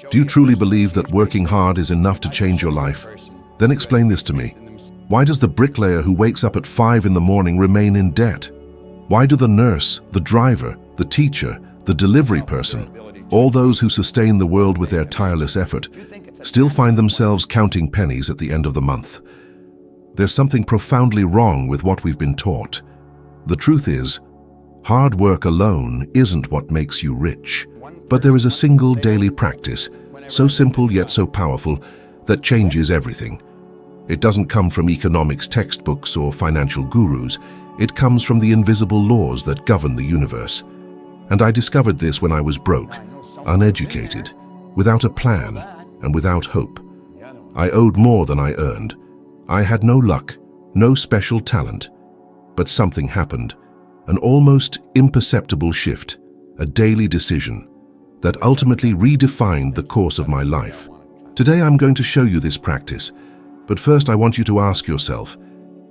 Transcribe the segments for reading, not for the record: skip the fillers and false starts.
Do you truly believe that working hard is enough to change your life? Then explain this to me. Why does the bricklayer who wakes up at 5 in the morning remain in debt? Why do the nurse, the driver, the teacher, the delivery person, all those who sustain the world with their tireless effort, still find themselves counting pennies at the end of the month? There's something profoundly wrong with what we've been taught. The truth is, hard work alone isn't what makes you rich. But there is a single daily practice, so simple yet so powerful, that changes everything. It doesn't come from economics textbooks or financial gurus. It comes from the invisible laws that govern the universe. And I discovered this when I was broke, uneducated, without a plan, and without hope. I owed more than I earned. I had no luck, no special talent. But something happened, an almost imperceptible shift, a daily decision, that ultimately redefined the course of my life. Today I'm going to show you this practice, but first I want you to ask yourself,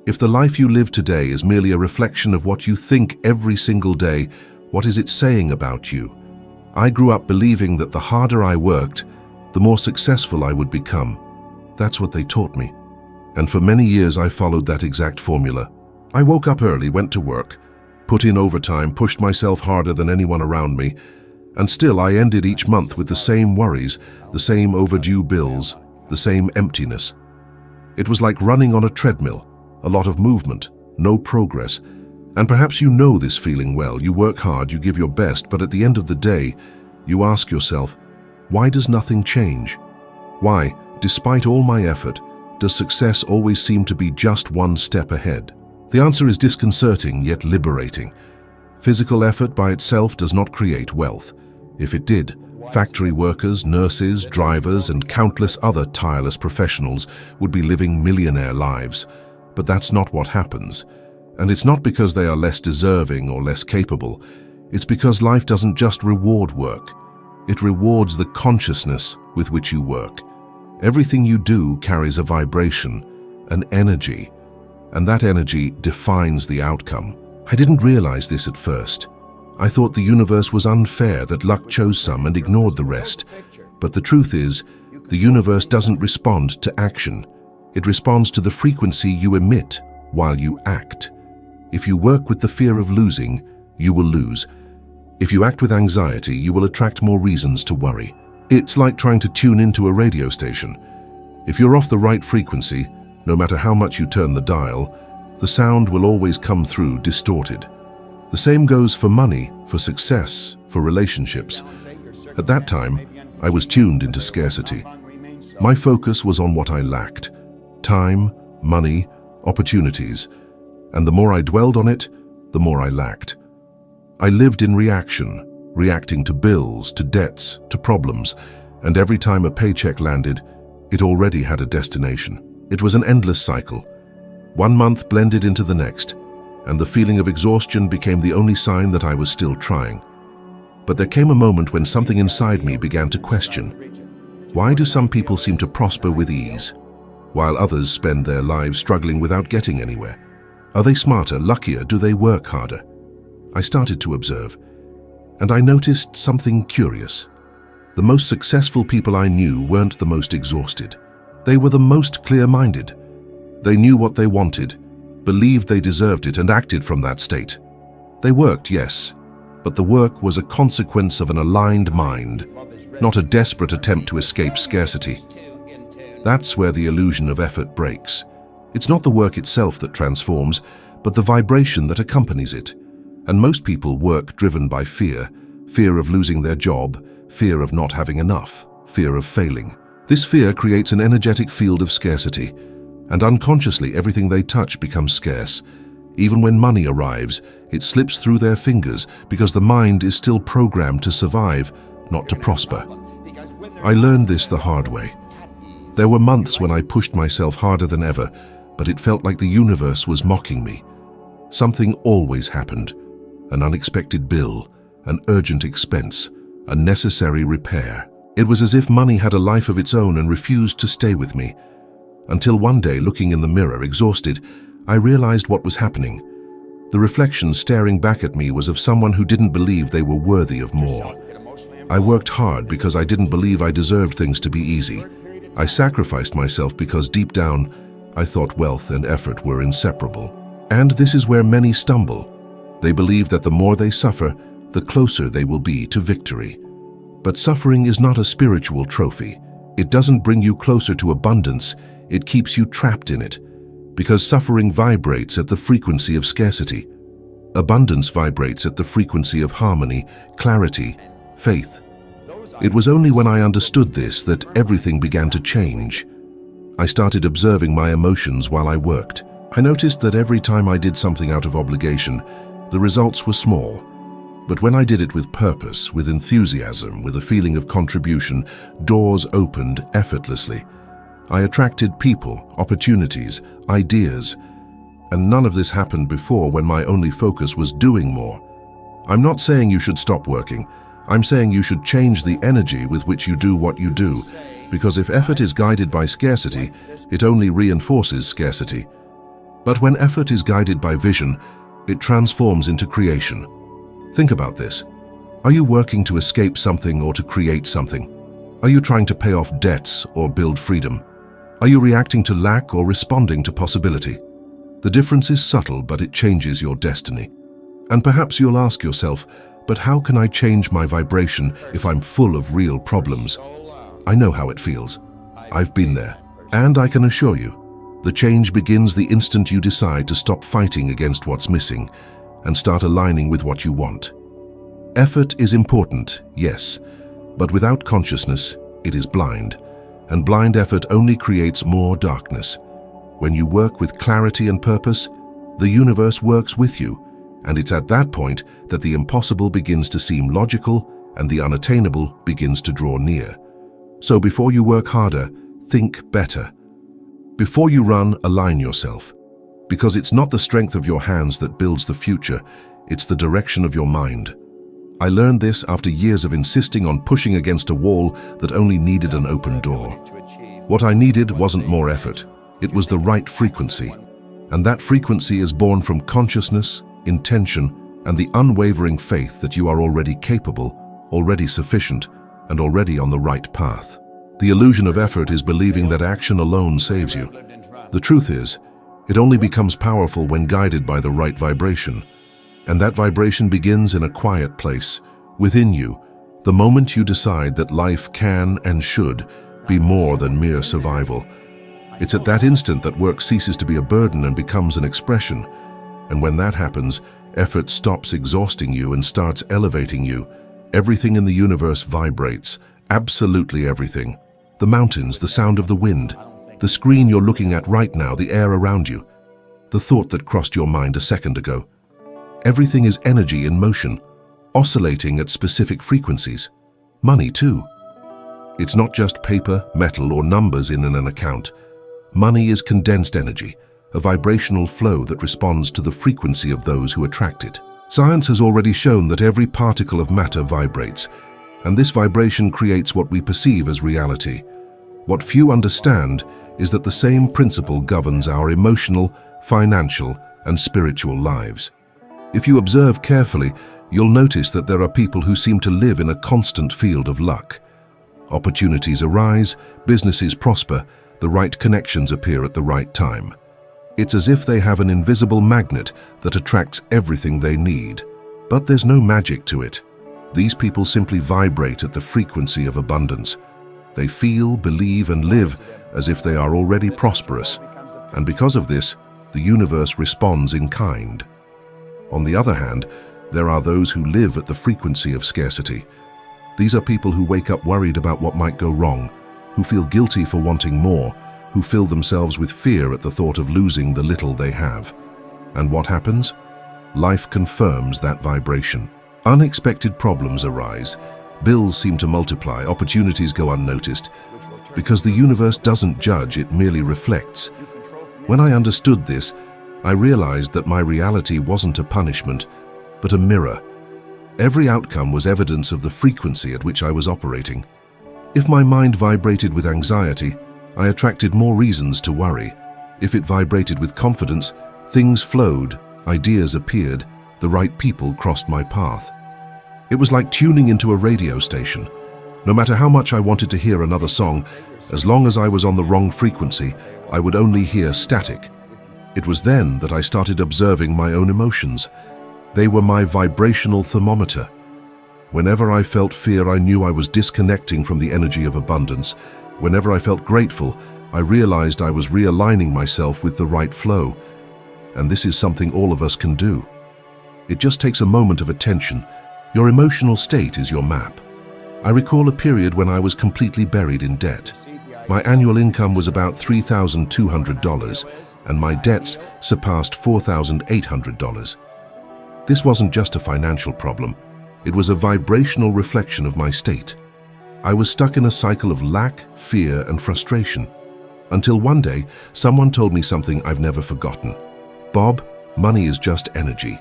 if the life you live today is merely a reflection of what you think every single day, what is it saying about you? I grew up believing that the harder I worked, the more successful I would become. That's what they taught me. And for many years I followed that exact formula. I woke up early, went to work, put in overtime, pushed myself harder than anyone around me, and still I ended each month with the same worries, the same overdue bills, the same emptiness. It was like running on a treadmill, a lot of movement, no progress. And perhaps you know this feeling well. You work hard, you give your best, but at the end of the day, you ask yourself, why does nothing change? Why, despite all my effort, does success always seem to be just one step ahead? The answer is disconcerting yet liberating. Physical effort by itself does not create wealth. If it did, factory workers, nurses, drivers, and countless other tireless professionals would be living millionaire lives. But that's not what happens. And it's not because they are less deserving or less capable. It's because life doesn't just reward work. It rewards the consciousness with which you work. Everything you do carries a vibration, an energy, and that energy defines the outcome. I didn't realize this at first. I thought the universe was unfair, that luck chose some and ignored the rest. But the truth is, the universe doesn't respond to action. It responds to the frequency you emit while you act. If you work with the fear of losing, you will lose. If you act with anxiety, you will attract more reasons to worry. It's like trying to tune into a radio station. If you're off the right frequency, no matter how much you turn the dial, the sound will always come through distorted. The same goes for money, for success, for relationships. At that time, I was tuned into scarcity. My focus was on what I lacked: time, money, opportunities. And the more I dwelled on it, the more I lacked. I lived in reaction, reacting to bills, to debts, to problems, and every time a paycheck landed, it already had a destination. It was an endless cycle. One month blended into the next, and the feeling of exhaustion became the only sign that I was still trying. But there came a moment when something inside me began to question. Why do some people seem to prosper with ease, while others spend their lives struggling without getting anywhere? Are they smarter, luckier? Do they work harder? I started to observe, and I noticed something curious. The most successful people I knew weren't the most exhausted. They were the most clear-minded. They knew what they wanted, believed they deserved it, and acted from that state. They worked, yes, but the work was a consequence of an aligned mind, not a desperate attempt to escape scarcity. That's where the illusion of effort breaks. It's not the work itself that transforms, but the vibration that accompanies it. And most people work driven by fear, fear of losing their job, fear of not having enough, fear of failing. This fear creates an energetic field of scarcity, and unconsciously everything they touch becomes scarce. Even when money arrives, it slips through their fingers because the mind is still programmed to survive, not to prosper. I learned this the hard way. There were months when I pushed myself harder than ever, but it felt like the universe was mocking me. Something always happened: an unexpected bill, an urgent expense, a necessary repair. It was as if money had a life of its own and refused to stay with me. Until one day, looking in the mirror, exhausted, I realized what was happening. The reflection staring back at me was of someone who didn't believe they were worthy of more. I worked hard because I didn't believe I deserved things to be easy. I sacrificed myself because deep down, I thought wealth and effort were inseparable. And this is where many stumble. They believe that the more they suffer, the closer they will be to victory. But suffering is not a spiritual trophy. It doesn't bring you closer to abundance, it keeps you trapped in it. Because suffering vibrates at the frequency of scarcity. Abundance vibrates at the frequency of harmony, clarity, faith. It was only when I understood this that everything began to change. I started observing my emotions while I worked. I noticed that every time I did something out of obligation, the results were small. But when I did it with purpose, with enthusiasm, with a feeling of contribution, doors opened effortlessly. I attracted people, opportunities, ideas, and none of this happened before when my only focus was doing more. I'm not saying you should stop working. I'm saying you should change the energy with which you do what you do, because if effort is guided by scarcity, it only reinforces scarcity. But when effort is guided by vision, it transforms into creation. Think about this. Are you working to escape something or to create something? Are you trying to pay off debts or build freedom? Are you reacting to lack or responding to possibility? The difference is subtle, but it changes your destiny. And perhaps you'll ask yourself, but how can I change my vibration if I'm full of real problems? I know how it feels. I've been there. And I can assure you, the change begins the instant you decide to stop fighting against what's missing and start aligning with what you want. Effort is important, yes, but without consciousness, it is blind. And blind effort only creates more darkness. When you work with clarity and purpose, the universe works with you, and it's at that point that the impossible begins to seem logical and the unattainable begins to draw near. So before you work harder, think better. Before you run, align yourself. Because it's not the strength of your hands that builds the future, it's the direction of your mind. I learned this after years of insisting on pushing against a wall that only needed an open door. What I needed wasn't more effort, it was the right frequency. And that frequency is born from consciousness, intention, and the unwavering faith that you are already capable, already sufficient, and already on the right path. The illusion of effort is believing that action alone saves you. The truth is, it only becomes powerful when guided by the right vibration. And that vibration begins in a quiet place, within you, the moment you decide that life can and should be more than mere survival. It's at that instant that work ceases to be a burden and becomes an expression. And when that happens, effort stops exhausting you and starts elevating you. Everything in the universe vibrates, absolutely everything. The mountains, the sound of the wind, the screen you're looking at right now, the air around you, the thought that crossed your mind a second ago. Everything is energy in motion, oscillating at specific frequencies. Money too. It's not just paper, metal, or numbers in an account. Money is condensed energy, a vibrational flow that responds to the frequency of those who attract it. Science has already shown that every particle of matter vibrates, and this vibration creates what we perceive as reality. What few understand is that the same principle governs our emotional, financial, and spiritual lives. If you observe carefully, you'll notice that there are people who seem to live in a constant field of luck. Opportunities arise, businesses prosper, the right connections appear at the right time. It's as if they have an invisible magnet that attracts everything they need. But there's no magic to it. These people simply vibrate at the frequency of abundance. They feel, believe, and live as if they are already prosperous. And because of this, the universe responds in kind. On the other hand, there are those who live at the frequency of scarcity. These are people who wake up worried about what might go wrong, who feel guilty for wanting more, who fill themselves with fear at the thought of losing the little they have. And what happens? Life confirms that vibration. Unexpected problems arise, bills seem to multiply, opportunities go unnoticed. Because the universe doesn't judge, it merely reflects. When I understood this, I realized that my reality wasn't a punishment, but a mirror. Every outcome was evidence of the frequency at which I was operating. If my mind vibrated with anxiety, I attracted more reasons to worry. If it vibrated with confidence, things flowed, ideas appeared, the right people crossed my path. It was like tuning into a radio station. No matter how much I wanted to hear another song, as long as I was on the wrong frequency, I would only hear static. It was then that I started observing my own emotions. They were my vibrational thermometer. Whenever I felt fear, I knew I was disconnecting from the energy of abundance. Whenever I felt grateful, I realized I was realigning myself with the right flow. And this is something all of us can do. It just takes a moment of attention. Your emotional state is your map. I recall a period when I was completely buried in debt. My annual income was about $3,200, and my debts surpassed $4,800. This wasn't just a financial problem. It was a vibrational reflection of my state. I was stuck in a cycle of lack, fear, and frustration. Until one day, someone told me something I've never forgotten. Bob, money is just energy,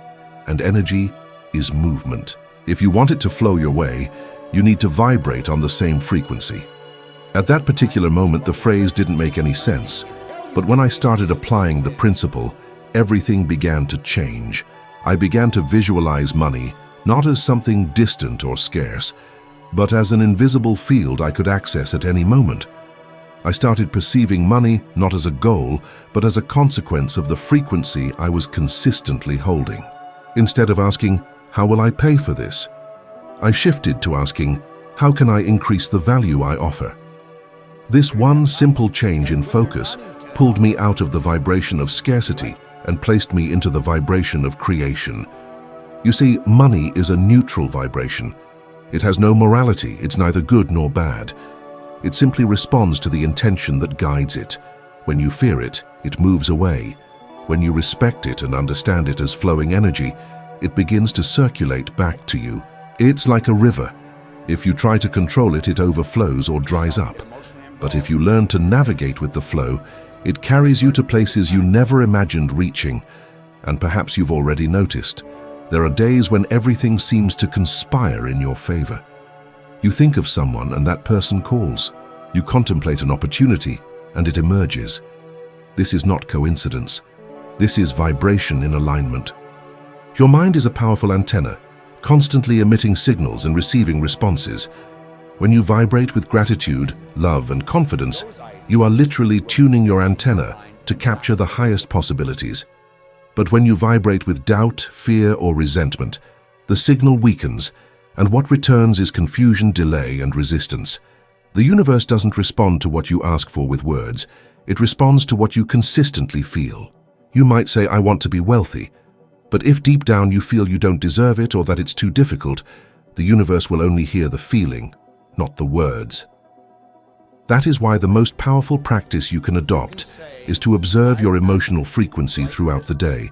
and energy is movement. If you want it to flow your way, you need to vibrate on the same frequency. At that particular moment, the phrase didn't make any sense, but when I started applying the principle, everything began to change. I began to visualize money, not as something distant or scarce, but as an invisible field I could access at any moment. I started perceiving money not as a goal, but as a consequence of the frequency I was consistently holding. Instead of asking, "How will I pay for this?" I shifted to asking, "How can I increase the value I offer?" This one simple change in focus pulled me out of the vibration of scarcity and placed me into the vibration of creation. You see, money is a neutral vibration. It has no morality, it's neither good nor bad. It simply responds to the intention that guides it. When you fear it, it moves away. When you respect it and understand it as flowing energy, it begins to circulate back to you. It's like a river. If you try to control it, it overflows or dries up. But if you learn to navigate with the flow, it carries you to places you never imagined reaching. And perhaps you've already noticed, there are days when everything seems to conspire in your favor. You think of someone and that person calls. You contemplate an opportunity and it emerges. This is not coincidence. This is vibration in alignment. Your mind is a powerful antenna, constantly emitting signals and receiving responses. When you vibrate with gratitude, love, and confidence, you are literally tuning your antenna to capture the highest possibilities. But when you vibrate with doubt, fear, or resentment, the signal weakens, and what returns is confusion, delay, and resistance. The universe doesn't respond to what you ask for with words. It responds to what you consistently feel. You might say, "I want to be wealthy," but if deep down you feel you don't deserve it or that it's too difficult, the universe will only hear the feeling, not the words. That is why the most powerful practice you can adopt is to observe your emotional frequency throughout the day.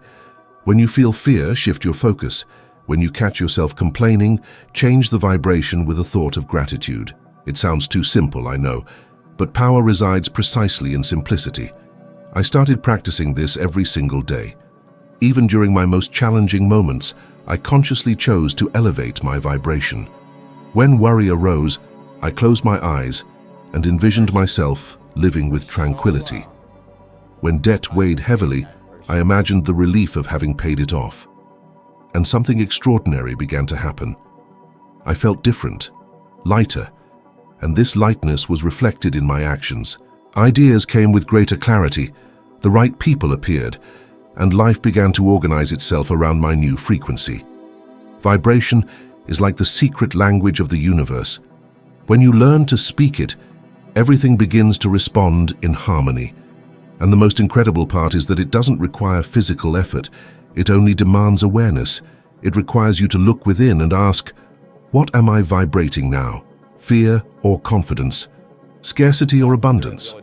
When you feel fear, shift your focus. When you catch yourself complaining, change the vibration with a thought of gratitude. It sounds too simple, I know, but power resides precisely in simplicity. I started practicing this every single day. Even during my most challenging moments, I consciously chose to elevate my vibration. When worry arose, I closed my eyes and envisioned myself living with tranquility. When debt weighed heavily, I imagined the relief of having paid it off. And something extraordinary began to happen. I felt different, lighter, and this lightness was reflected in my actions. Ideas came with greater clarity, the right people appeared, and life began to organize itself around my new frequency. Vibration is like the secret language of the universe. When you learn to speak it, everything begins to respond in harmony. And the most incredible part is that it doesn't require physical effort. It only demands awareness. It requires you to look within and ask, what am I vibrating now? Fear or confidence? Scarcity or abundance?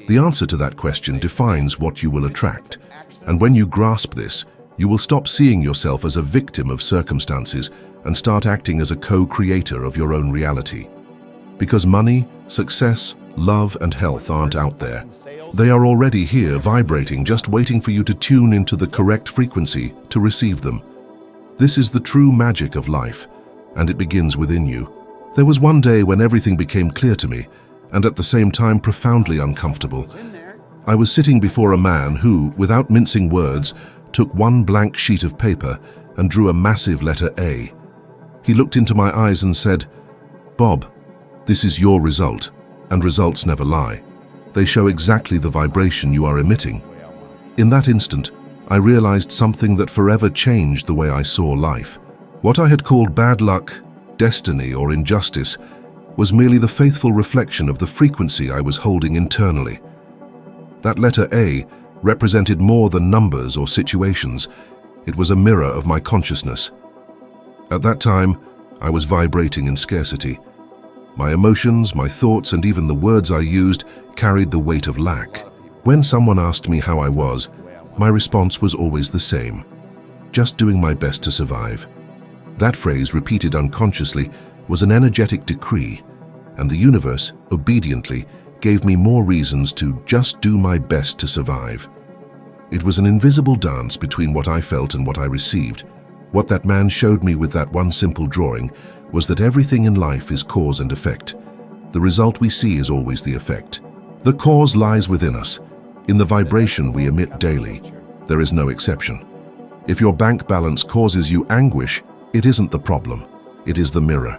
The answer to that question defines what you will attract. And when you grasp this, you will stop seeing yourself as a victim of circumstances and start acting as a co-creator of your own reality. Because money, success, love, and health aren't out there. They are already here, vibrating, just waiting for you to tune into the correct frequency to receive them. This is the true magic of life, and it begins within you. There was one day when everything became clear to me, and at the same time profoundly uncomfortable. I was sitting before a man who, without mincing words, took one blank sheet of paper and drew a massive letter A. He looked into my eyes and said, "Bob, this is your result, and results never lie. They show exactly the vibration you are emitting." In that instant, I realized something that forever changed the way I saw life. What I had called bad luck, destiny, or injustice was merely the faithful reflection of the frequency I was holding internally. That letter A represented more than numbers or situations. It was a mirror of my consciousness. At that time, I was vibrating in scarcity. My emotions, my thoughts, and even the words I used carried the weight of lack. When someone asked me how I was, my response was always the same: just doing my best to survive. That phrase, repeated unconsciously, was an energetic decree, and the universe, obediently, gave me more reasons to just do my best to survive. It was an invisible dance between what I felt and what I received. What that man showed me with that one simple drawing was that everything in life is cause and effect. The result we see is always the effect. The cause lies within us, in the vibration we emit daily. There is no exception. If your bank balance causes you anguish, it isn't the problem, it is the mirror.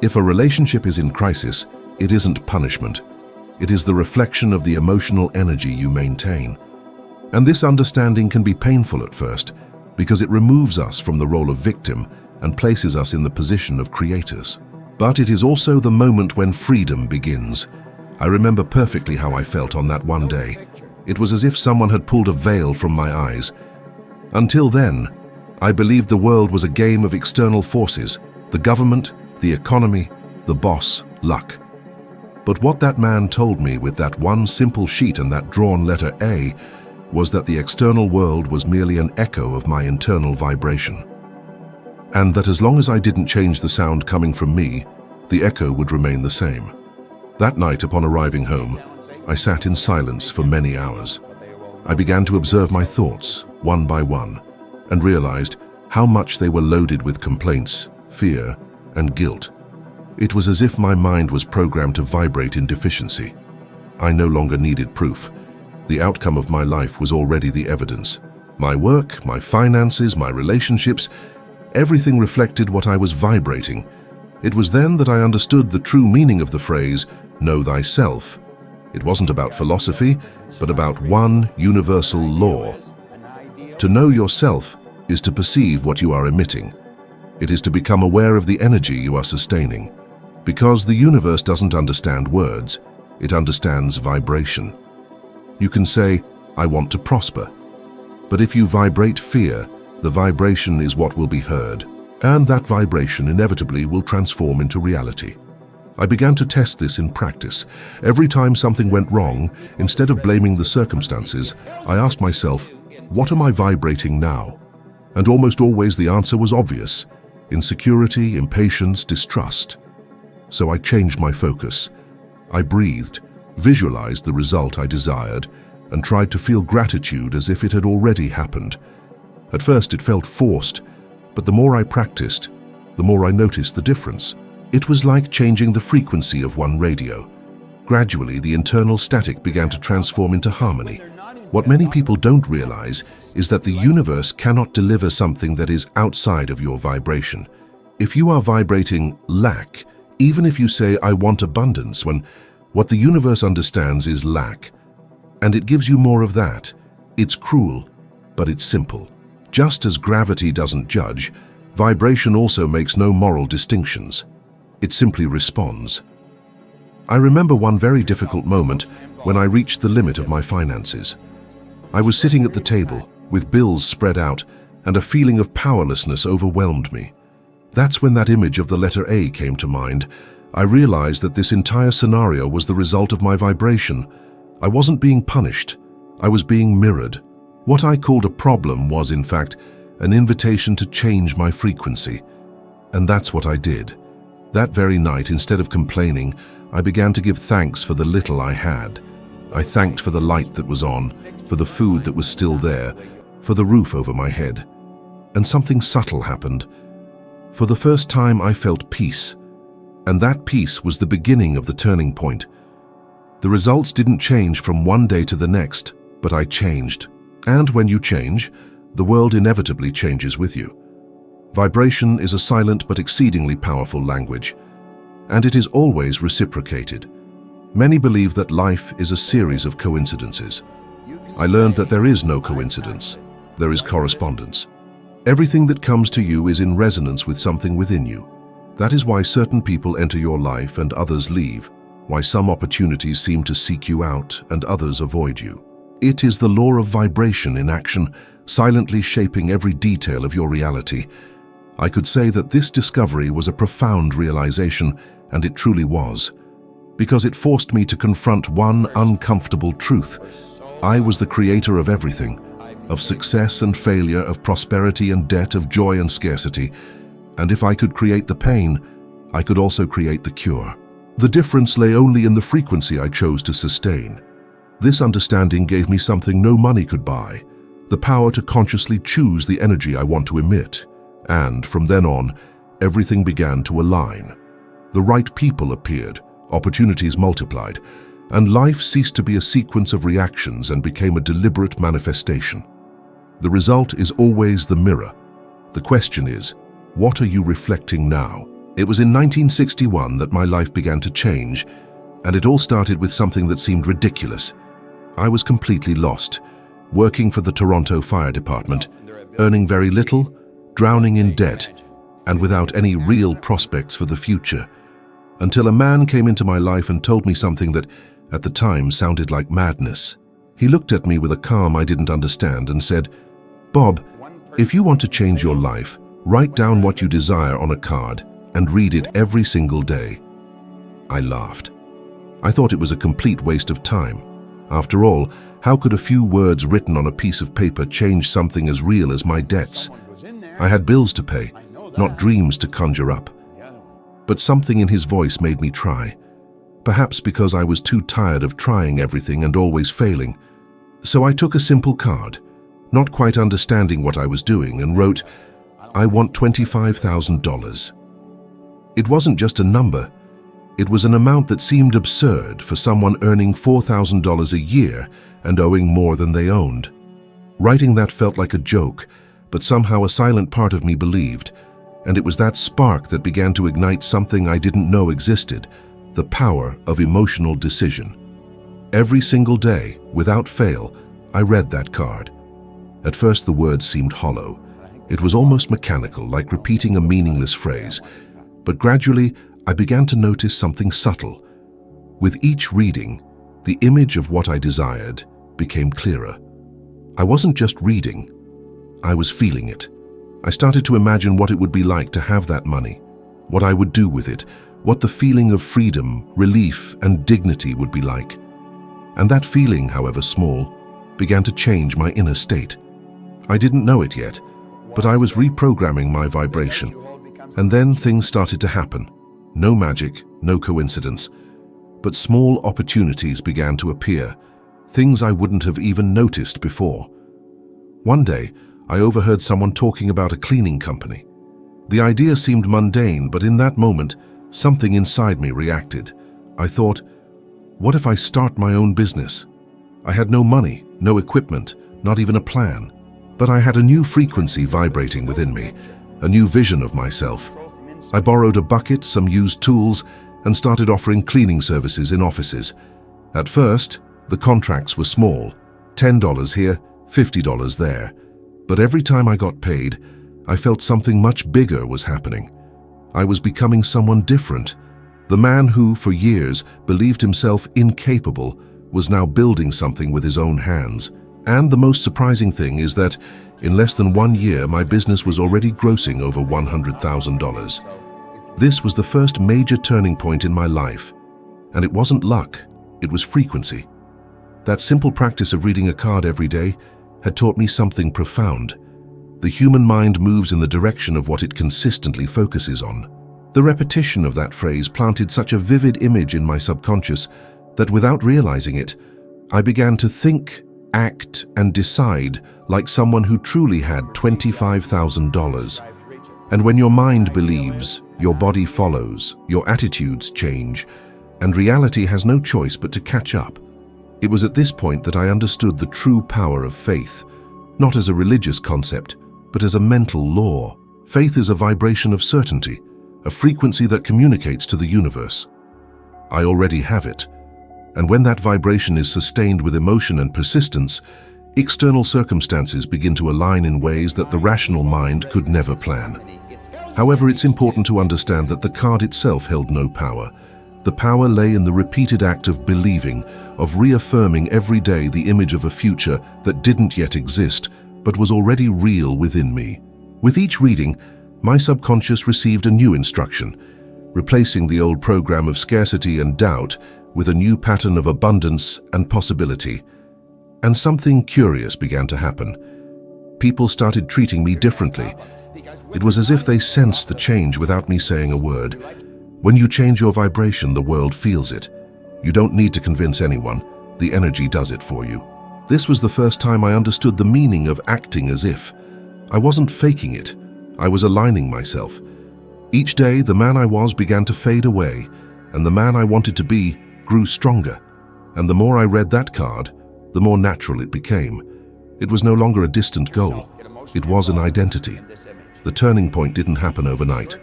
If a relationship is in crisis, it isn't punishment. It is the reflection of the emotional energy you maintain. And this understanding can be painful at first, because it removes us from the role of victim and places us in the position of creators. But it is also the moment when freedom begins. I remember perfectly how I felt on that one day. It was as if someone had pulled a veil from my eyes. Until then, I believed the world was a game of external forces: the government, the economy, the boss, luck. But what that man told me with that one simple sheet and that drawn letter A was that the external world was merely an echo of my internal vibration. And that as long as I didn't change the sound coming from me, the echo would remain the same. That night, upon arriving home, I sat in silence for many hours. I began to observe my thoughts, one by one, and realized how much they were loaded with complaints, fear, and guilt. It was as if my mind was programmed to vibrate in deficiency. I no longer needed proof. The outcome of my life was already the evidence. My work, my finances, my relationships, everything reflected what I was vibrating. It was then that I understood the true meaning of the phrase, "Know thyself." It wasn't about philosophy, but about one universal law. To know yourself is to perceive what you are emitting. It is to become aware of the energy you are sustaining. Because the universe doesn't understand words, it understands vibration. You can say, "I want to prosper." But if you vibrate fear, the vibration is what will be heard. And that vibration inevitably will transform into reality. I began to test this in practice. Every time something went wrong, instead of blaming the circumstances, I asked myself, what am I vibrating now? And almost always the answer was obvious: insecurity, impatience, distrust. So I changed my focus. I breathed, visualized the result I desired, and tried to feel gratitude as if it had already happened. At first it felt forced, but the more I practiced, the more I noticed the difference. It was like changing the frequency of one radio. Gradually, the internal static began to transform into harmony. What many people don't realize is that the universe cannot deliver something that is outside of your vibration. If you are vibrating lack, even if you say, "I want abundance," when what the universe understands is lack, and it gives you more of that, it's cruel, but it's simple. Just as gravity doesn't judge, vibration also makes no moral distinctions. It simply responds. I remember one very difficult moment when I reached the limit of my finances. I was sitting at the table, with bills spread out, and a feeling of powerlessness overwhelmed me. That's when that image of the letter A came to mind. I realized that this entire scenario was the result of my vibration. I wasn't being punished. I was being mirrored. What I called a problem was, in fact, an invitation to change my frequency. And that's what I did. That very night, instead of complaining, I began to give thanks for the little I had. I thanked for the light that was on, for the food that was still there, for the roof over my head. And something subtle happened. For the first time, I felt peace. And that peace was the beginning of the turning point. The results didn't change from one day to the next, but I changed. And when you change, the world inevitably changes with you. Vibration is a silent but exceedingly powerful language, and it is always reciprocated. Many believe that life is a series of coincidences. I learned that there is no coincidence. There is correspondence. Everything that comes to you is in resonance with something within you. That is why certain people enter your life and others leave, why some opportunities seem to seek you out and others avoid you. It is the law of vibration in action, silently shaping every detail of your reality. I could say that this discovery was a profound realization, and it truly was, because it forced me to confront one uncomfortable truth. I was the creator of everything, of success and failure, of prosperity and debt, of joy and scarcity. And if I could create the pain, I could also create the cure. The difference lay only in the frequency I chose to sustain. This understanding gave me something no money could buy, the power to consciously choose the energy I want to emit. And from then on, everything began to align. The right people appeared, opportunities multiplied, and life ceased to be a sequence of reactions and became a deliberate manifestation. The result is always the mirror. The question is, what are you reflecting now? It was in 1961 that my life began to change, and it all started with something that seemed ridiculous. I was completely lost, working for the Toronto Fire Department, earning very little, drowning in debt, and without any real prospects for the future, until a man came into my life and told me something that, at the time, sounded like madness. He looked at me with a calm I didn't understand and said, "Bob, if you want to change your life, write down what you desire on a card and read it every single day." I laughed. I thought it was a complete waste of time. After all, how could a few words written on a piece of paper change something as real as my debts? I had bills to pay, not dreams to conjure up. But something in his voice made me try. Perhaps because I was too tired of trying everything and always failing. So I took a simple card, not quite understanding what I was doing, and wrote, "I want $25,000. It wasn't just a number. It was an amount that seemed absurd for someone earning $4,000 a year and owing more than they owned. Writing that felt like a joke, but somehow a silent part of me believed, and it was that spark that began to ignite something I didn't know existed, the power of emotional decision. Every single day, without fail, I read that card. At first the words seemed hollow. It was almost mechanical, like repeating a meaningless phrase. But gradually, I began to notice something subtle. With each reading, the image of what I desired became clearer. I wasn't just reading, I was feeling it. I started to imagine what it would be like to have that money, what I would do with it, what the feeling of freedom, relief, and dignity would be like. And that feeling, however small, began to change my inner state. I didn't know it yet, but I was reprogramming my vibration. And then things started to happen. No magic, no coincidence, but small opportunities began to appear, things I wouldn't have even noticed before. One day, I overheard someone talking about a cleaning company. The idea seemed mundane, but in that moment, something inside me reacted. I thought, what if I start my own business? I had no money, no equipment, not even a plan. But I had a new frequency vibrating within me, a new vision of myself. I borrowed a bucket, some used tools, and started offering cleaning services in offices. At first, the contracts were small, $10 here, $50 there. But every time I got paid, I felt something much bigger was happening. I was becoming someone different. The man who, for years, believed himself incapable was now building something with his own hands. And the most surprising thing is that, in less than 1 year, my business was already grossing over $100,000. This was the first major turning point in my life. And it wasn't luck, it was frequency. That simple practice of reading a card every day had taught me something profound. The human mind moves in the direction of what it consistently focuses on. The repetition of that phrase planted such a vivid image in my subconscious that without realizing it, I began to think, act, and decide like someone who truly had $25,000. And when your mind believes, your body follows, your attitudes change, and reality has no choice but to catch up. It was at this point that I understood the true power of faith, not as a religious concept, but as a mental law. Faith is a vibration of certainty, a frequency that communicates to the universe. I already have it. And when that vibration is sustained with emotion and persistence, external circumstances begin to align in ways that the rational mind could never plan. However, it's important to understand that the card itself held no power. The power lay in the repeated act of believing, of reaffirming every day the image of a future that didn't yet exist, but was already real within me. With each reading, my subconscious received a new instruction, replacing the old program of scarcity and doubt with a new pattern of abundance and possibility. And something curious began to happen. People started treating me differently. It was as if they sensed the change without me saying a word. When you change your vibration, the world feels it. You don't need to convince anyone. The energy does it for you. This was the first time I understood the meaning of acting as if. I wasn't faking it. I was aligning myself. Each day, the man I was began to fade away, and the man I wanted to be grew stronger. And the more I read that card, the more natural it became. It was no longer a distant goal. It was an identity. The turning point didn't happen overnight,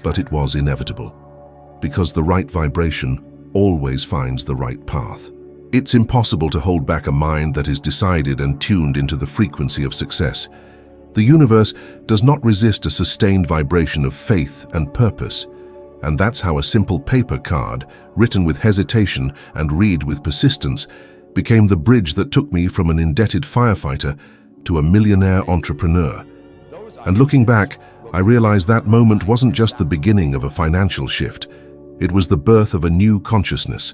but it was inevitable. Because the right vibration always finds the right path. It's impossible to hold back a mind that is decided and tuned into the frequency of success. The universe does not resist a sustained vibration of faith and purpose. And that's how a simple paper card, written with hesitation and read with persistence, became the bridge that took me from an indebted firefighter to a millionaire entrepreneur. And looking back, I realized that moment wasn't just the beginning of a financial shift. It was the birth of a new consciousness.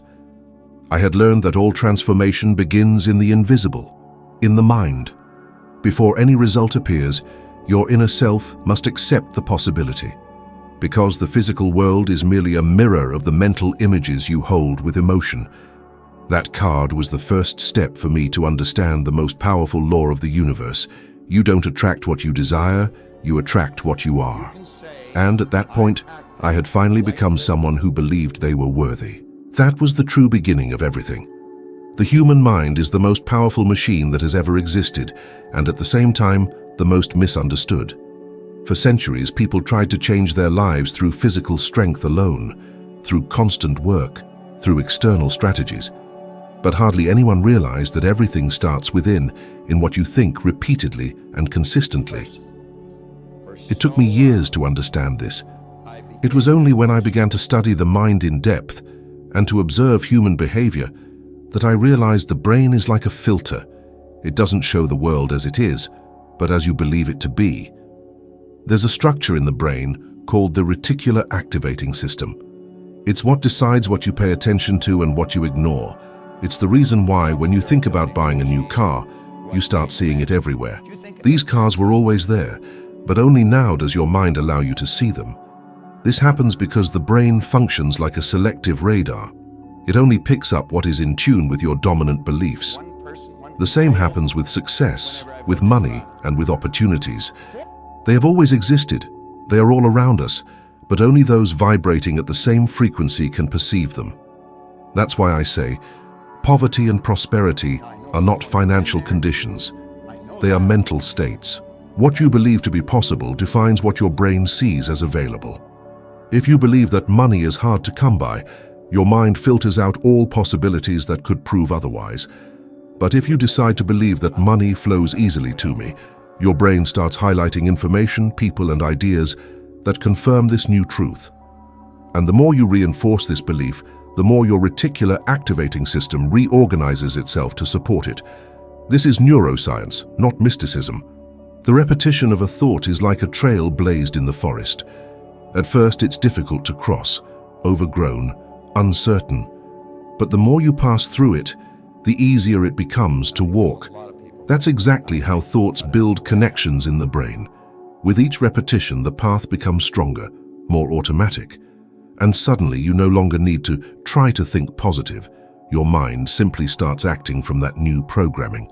I had learned that all transformation begins in the invisible, in the mind. Before any result appears, your inner self must accept the possibility. Because the physical world is merely a mirror of the mental images you hold with emotion. That card was the first step for me to understand the most powerful law of the universe. You don't attract what you desire, you attract what you are. And at that point, I had finally become someone who believed they were worthy. That was the true beginning of everything. The human mind is the most powerful machine that has ever existed, and at the same time, the most misunderstood. For centuries, people tried to change their lives through physical strength alone, through constant work, through external strategies. But hardly anyone realized that everything starts within, in what you think repeatedly and consistently. It took me years to understand this. It was only when I began to study the mind in depth and to observe human behavior that I realized the brain is like a filter. It doesn't show the world as it is, but as you believe it to be. There's a structure in the brain called the reticular activating system. It's what decides what you pay attention to and what you ignore. It's the reason why, when you think about buying a new car, you start seeing it everywhere. These cars were always there, but only now does your mind allow you to see them. This happens because the brain functions like a selective radar. It only picks up what is in tune with your dominant beliefs. The same happens with success, with money, and with opportunities. They have always existed. They are all around us, but only those vibrating at the same frequency can perceive them. That's why I say, poverty and prosperity are not financial conditions. They are mental states. What you believe to be possible defines what your brain sees as available. If you believe that money is hard to come by, your mind filters out all possibilities that could prove otherwise. But if you decide to believe that money flows easily to me, your brain starts highlighting information, people, and ideas that confirm this new truth. And the more you reinforce this belief, the more your reticular activating system reorganizes itself to support it. This is neuroscience, not mysticism. The repetition of a thought is like a trail blazed in the forest. At first, it's difficult to cross, overgrown, uncertain. But the more you pass through it, the easier it becomes to walk. That's exactly how thoughts build connections in the brain. With each repetition, the path becomes stronger, more automatic. And suddenly, you no longer need to try to think positive. Your mind simply starts acting from that new programming.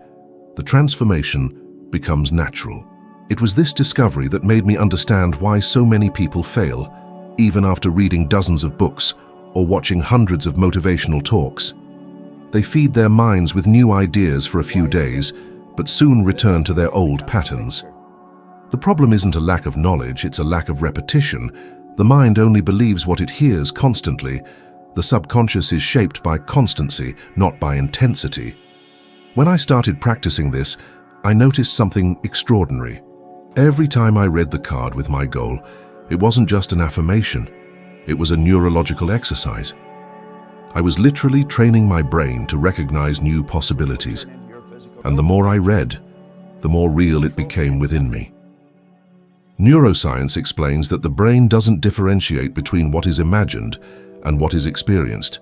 The transformation becomes natural. It was this discovery that made me understand why so many people fail, even after reading dozens of books or watching hundreds of motivational talks. They feed their minds with new ideas for a few days, but soon return to their old patterns. The problem isn't a lack of knowledge, it's a lack of repetition. The mind only believes what it hears constantly. The subconscious is shaped by constancy, not by intensity. When I started practicing this, I noticed something extraordinary. Every time I read the card with my goal, it wasn't just an affirmation. It was a neurological exercise. I was literally training my brain to recognize new possibilities. And the more I read, the more real it became within me. Neuroscience explains that the brain doesn't differentiate between what is imagined and what is experienced.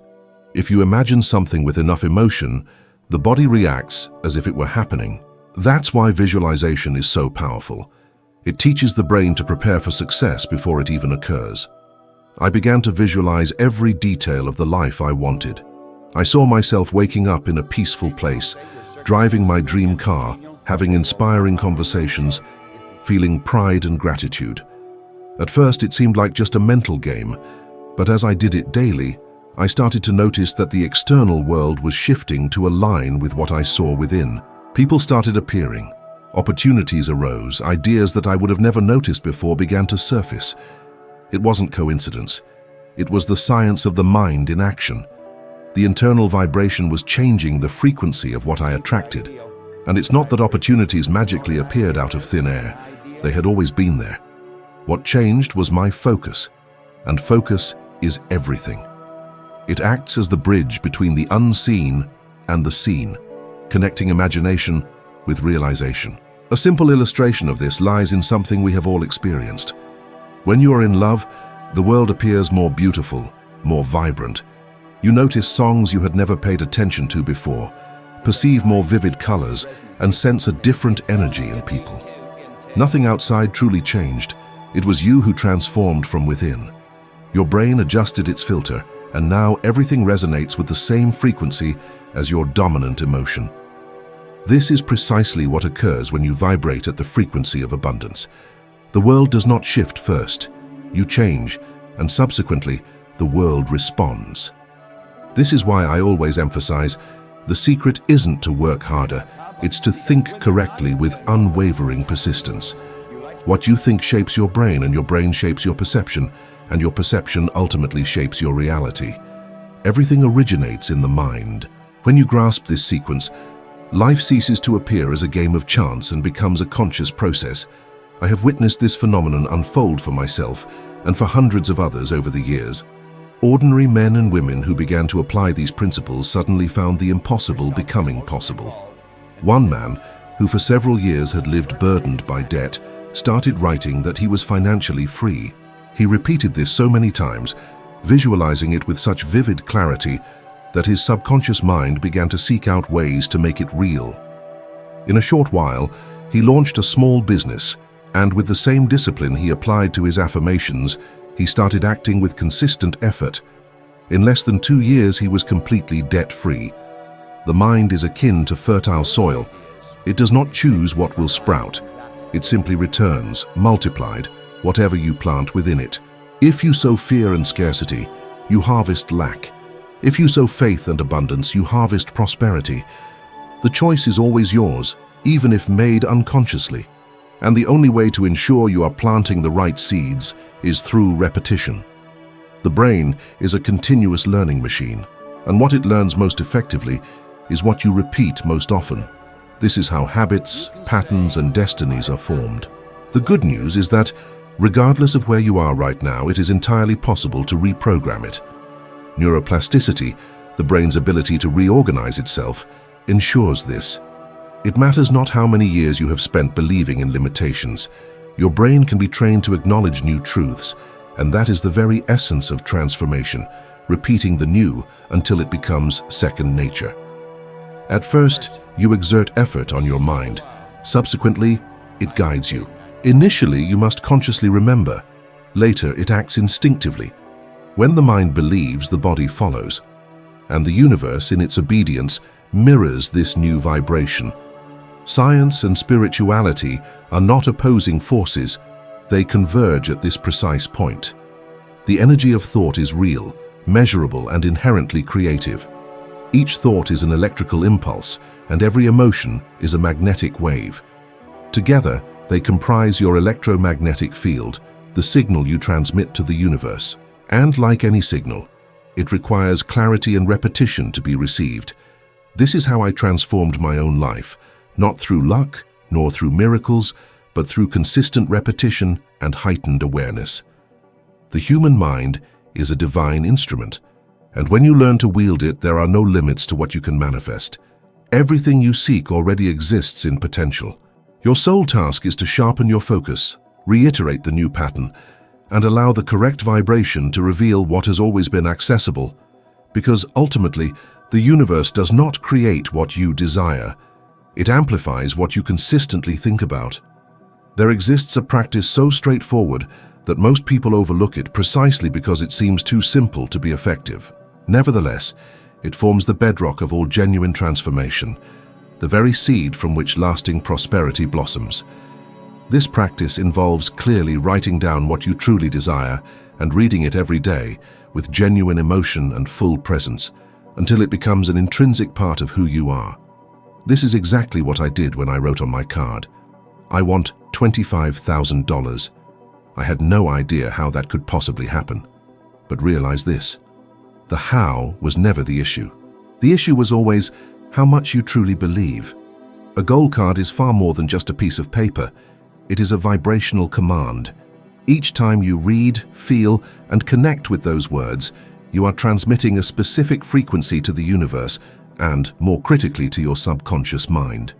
If you imagine something with enough emotion, the body reacts as if it were happening. That's why visualization is so powerful. It teaches the brain to prepare for success before it even occurs. I began to visualize every detail of the life I wanted. I saw myself waking up in a peaceful place, driving my dream car, having inspiring conversations, feeling pride and gratitude. At first it seemed like just a mental game, but as I did it daily, I started to notice that the external world was shifting to align with what I saw within. People started appearing. Opportunities arose, ideas that I would have never noticed before began to surface. It wasn't coincidence. It was the science of the mind in action. The internal vibration was changing the frequency of what I attracted. And it's not that opportunities magically appeared out of thin air. They had always been there. What changed was my focus, and focus is everything. It acts as the bridge between the unseen and the seen, connecting imagination with realization. A simple illustration of this lies in something we have all experienced. When you are in love, the world appears more beautiful, more vibrant. You notice songs you had never paid attention to before, perceive more vivid colors, and sense a different energy in people. Nothing outside truly changed. It was you who transformed from within. Your brain adjusted its filter, and now everything resonates with the same frequency as your dominant emotion. This is precisely what occurs when you vibrate at the frequency of abundance. The world does not shift first. You change, and subsequently, the world responds. This is why I always emphasize, the secret isn't to work harder, it's to think correctly with unwavering persistence. What you think shapes your brain, and your brain shapes your perception, and your perception ultimately shapes your reality. Everything originates in the mind. When you grasp this sequence, life ceases to appear as a game of chance and becomes a conscious process. I have witnessed this phenomenon unfold for myself and for hundreds of others over the years. Ordinary men and women who began to apply these principles suddenly found the impossible becoming possible. One man, who for several years had lived burdened by debt, started writing that he was financially free. He repeated this so many times, visualizing it with such vivid clarity, that his subconscious mind began to seek out ways to make it real. In a short while, he launched a small business, and with the same discipline he applied to his affirmations, he started acting with consistent effort. In less than 2 years, he was completely debt-free. The mind is akin to fertile soil. It does not choose what will sprout. It simply returns, multiplied, whatever you plant within it. If you sow fear and scarcity, you harvest lack. If you sow faith and abundance, you harvest prosperity. The choice is always yours, even if made unconsciously. And the only way to ensure you are planting the right seeds is through repetition. The brain is a continuous learning machine, and what it learns most effectively is what you repeat most often. This is how habits, patterns, and destinies are formed. The good news is that, regardless of where you are right now, it is entirely possible to reprogram it. Neuroplasticity, the brain's ability to reorganize itself, ensures this. It matters not how many years you have spent believing in limitations. Your brain can be trained to acknowledge new truths, and that is the very essence of transformation, repeating the new until it becomes second nature. At first, you exert effort on your mind. Subsequently, it guides you. Initially, you must consciously remember. Later, it acts instinctively. When the mind believes, the body follows. And the universe, in its obedience, mirrors this new vibration. Science and spirituality are not opposing forces. They converge at this precise point. The energy of thought is real, measurable, and inherently creative. Each thought is an electrical impulse, and every emotion is a magnetic wave. Together, They comprise your electromagnetic field, the signal you transmit to the universe. And like any signal, it requires clarity and repetition to be received. This is how I transformed my own life, not through luck, nor through miracles, but through consistent repetition and heightened awareness. The human mind is a divine instrument, and when you learn to wield it, there are no limits to what you can manifest. Everything you seek already exists in potential. Your sole task is to sharpen your focus, reiterate the new pattern, and allow the correct vibration to reveal what has always been accessible. Because ultimately, the universe does not create what you desire. It amplifies what you consistently think about. There exists a practice so straightforward that most people overlook it precisely because it seems too simple to be effective. Nevertheless, it forms the bedrock of all genuine transformation, the very seed from which lasting prosperity blossoms. This practice involves clearly writing down what you truly desire and reading it every day with genuine emotion and full presence until it becomes an intrinsic part of who you are. This is exactly what I did when I wrote on my card, "I want $25,000. I had no idea how that could possibly happen. But realize this, the how was never the issue. The issue was always how much you truly believe. A goal card is far more than just a piece of paper. It is a vibrational command. Each time you read, feel, and connect with those words, you are transmitting a specific frequency to the universe and, more critically, to your subconscious mind.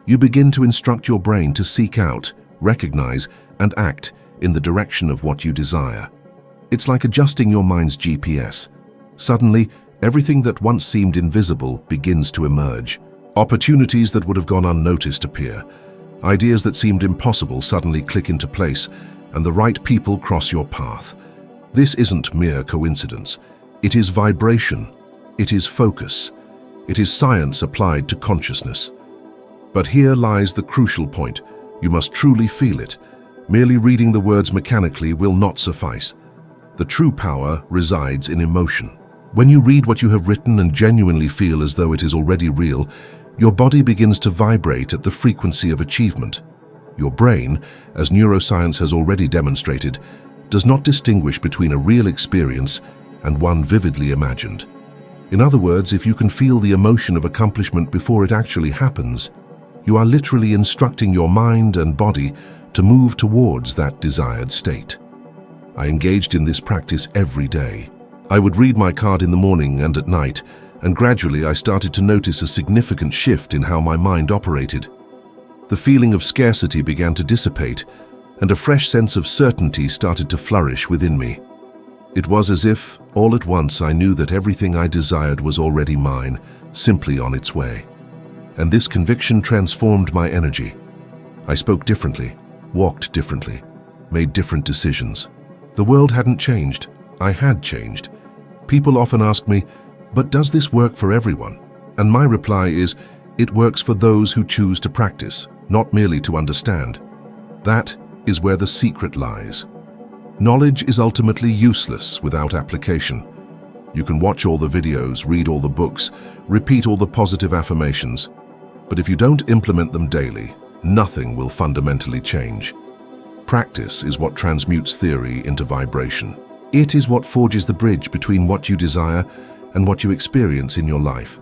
You begin to instruct your brain to seek out, recognize, and act in the direction of what you desire. It's like adjusting your mind's GPS. Suddenly, everything that once seemed invisible begins to emerge. Opportunities that would have gone unnoticed appear. Ideas that seemed impossible suddenly click into place, and the right people cross your path. This isn't mere coincidence. It is vibration. It is focus. It is science applied to consciousness. But here lies the crucial point. You must truly feel it. Merely reading the words mechanically will not suffice. The true power resides in emotion. When you read what you have written and genuinely feel as though it is already real, your body begins to vibrate at the frequency of achievement. Your brain, as neuroscience has already demonstrated, does not distinguish between a real experience and one vividly imagined. In other words, if you can feel the emotion of accomplishment before it actually happens, you are literally instructing your mind and body to move towards that desired state. I engaged in this practice every day. I would read my card in the morning and at night, and gradually I started to notice a significant shift in how my mind operated. The feeling of scarcity began to dissipate, and a fresh sense of certainty started to flourish within me. It was as if, all at once, I knew that everything I desired was already mine, simply on its way. And this conviction transformed my energy. I spoke differently, walked differently, made different decisions. The world hadn't changed. I had changed. People often ask me, but does this work for everyone? And my reply is, it works for those who choose to practice, not merely to understand. That is where the secret lies. Knowledge is ultimately useless without application. You can watch all the videos, read all the books, repeat all the positive affirmations, but if you don't implement them daily, nothing will fundamentally change. Practice is what transmutes theory into vibration. It is what forges the bridge between what you desire and what you experience in your life.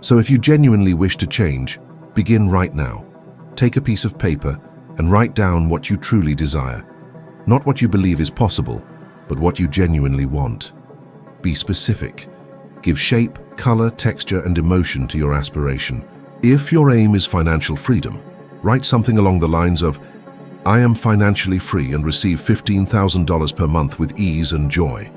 So if you genuinely wish to change, begin right now. Take a piece of paper and write down what you truly desire. Not what you believe is possible, but what you genuinely want. Be specific. Give shape, color, texture, and emotion to your aspiration. If your aim is financial freedom, write something along the lines of, I am financially free and receive $15,000 per month with ease and joy.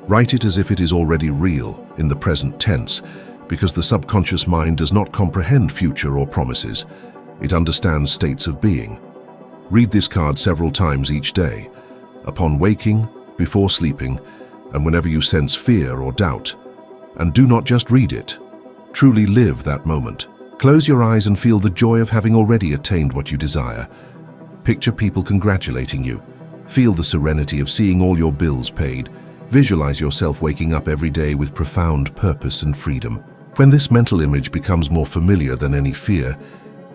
Write it as if it is already real, in the present tense, because the subconscious mind does not comprehend future or promises. It understands states of being. Read this card several times each day, upon waking, before sleeping, and whenever you sense fear or doubt. And do not just read it. Truly live that moment. Close your eyes and feel the joy of having already attained what you desire. Picture people congratulating you. Feel the serenity of seeing all your bills paid. Visualize yourself waking up every day with profound purpose and freedom. When this mental image becomes more familiar than any fear,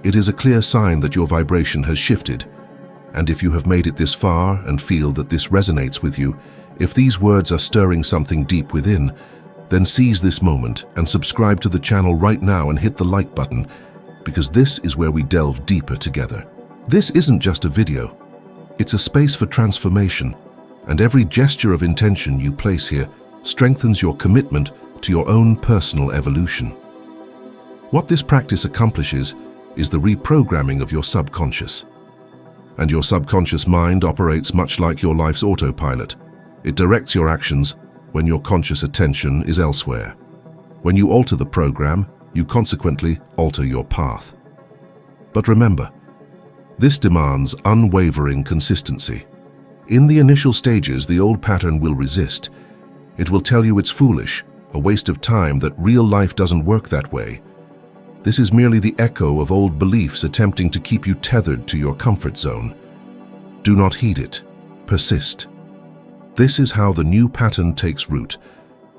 it is a clear sign that your vibration has shifted. And if you have made it this far and feel that this resonates with you, if these words are stirring something deep within, then seize this moment and subscribe to the channel right now and hit the like button, because this is where we delve deeper together. This isn't just a video. It's a space for transformation, and every gesture of intention you place here strengthens your commitment to your own personal evolution. What this practice accomplishes is the reprogramming of your subconscious. And your subconscious mind operates much like your life's autopilot. It directs your actions when your conscious attention is elsewhere. When you alter the program, you consequently alter your path. But remember, this demands unwavering consistency. In the initial stages, the old pattern will resist. It will tell you it's foolish, a waste of time, that real life doesn't work that way. This is merely the echo of old beliefs attempting to keep you tethered to your comfort zone. Do not heed it. Persist. This is how the new pattern takes root.